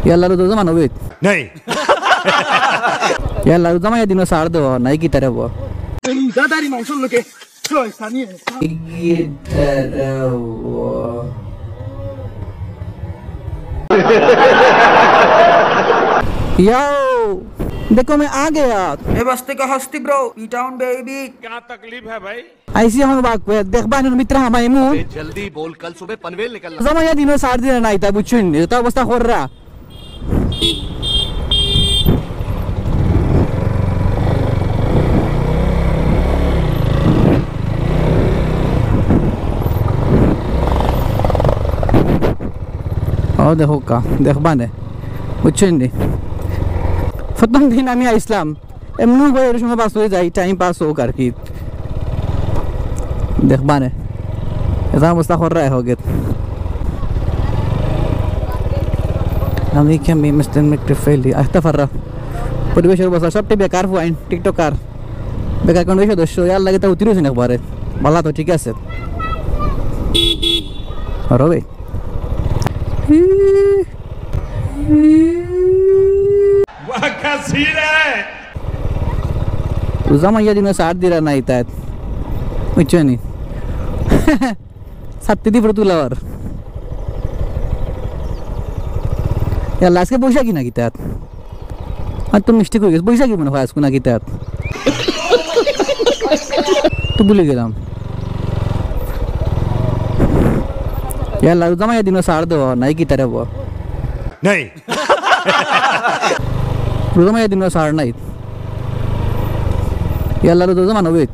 याला रोजा मानवे नहीं याला रोजा मा दिनो सार दो नहीं की तरह वो দাদারি মাংস লোকে পয়সা নিয়ে याओ देखो मैं आ गया ए बस्ते का हस्ती ब्रो ई टाउन बेबी क्या तकलीफ है भाई ऐसी हम बाग पे देख बान मित्र हमारे मुंह जल्दी बोल कल सुबह पनवेल निकलना रोजा मा दिनो सार दिन नहीं था बुचुन तो अवस्था हो रहा और देखो का देख बाने बुझছেন নি প্রথম দিন আমি আইসলাম এমনি করে এর সময় পাস হয়ে যাই টাইম পাস হোক আর কি দেখ বানে এটা অবস্থা করে রাখো গে আমি কি আমি মিস্টার মেকট্রিফেলি আস্তাফাররা পরিবেশের অবস্থা সবটি বেকার ফাইন টিকটকার বেকার কোন বিষয় দোষ ইয়ার লাগে তা উতিরছ না একবারে ভালো তো ঠিক আছে আরে वाह क्या सीन है रोजा मा दिनो सार दिला नाही त्यात বুঝছনি সাতটি দি প্রতুলার या लास्ट के পয়সা কি না কি त्यात আর তো মিষ্টি কই গেছ পয়সা কি মনে হয় আজকে না কি त्यात তো ভুলে গেলাম याला रोजा मा दिनो सार दो नाही की तरह वो नहीं रोजा मा दिनो सार नाही याला रोजा मानवे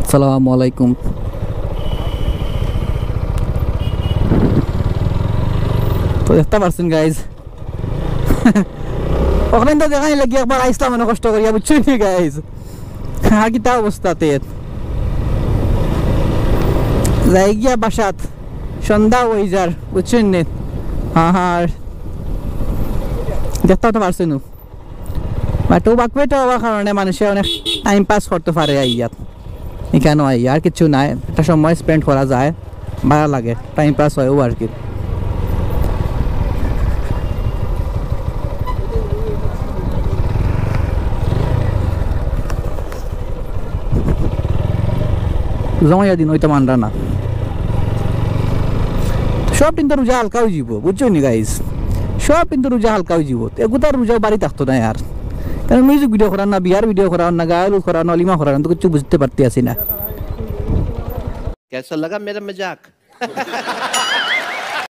আসসালামু আলাইকুম তো দেখতে পারছেন গাইজ ওখানে তো দেখাই লাগি একবার আইসলাম মানে কষ্ট করিয়া বুঝছেন কি গাইজ আর কি তা অবস্থাতে যাই গিয়া বাসাত সন্ধ্যা হয়ে যার বুঝছেন নে আর দেখতে তো পারছেন বাট ও বাকবেটা হওয়ার কারণে মানুষে অনেক টাইম পাস করতে পারে আইয়াত এখানে আই আর কিছু নাই একটা সময় স্পেন্ড করা যায় ভালো লাগে টাইম পাস হয় ও আর কি জমাইয়া দিন ওইটা মানরা না সব কিন্তু রোজা হালকা হয়ে যাব বুঝছো নি গাইজ সব কিন্তু রোজা হালকা হয়ে যাব এগুতার রোজা বাড়ি থাকতো না আর কারণ মিউজিক ভিডিও করার না বিয়ার ভিডিও করার না গায়ল করার না অলিমা করার তো কিছু বুঝতে পারতে আসি না कैसा लगा मेरा मजाक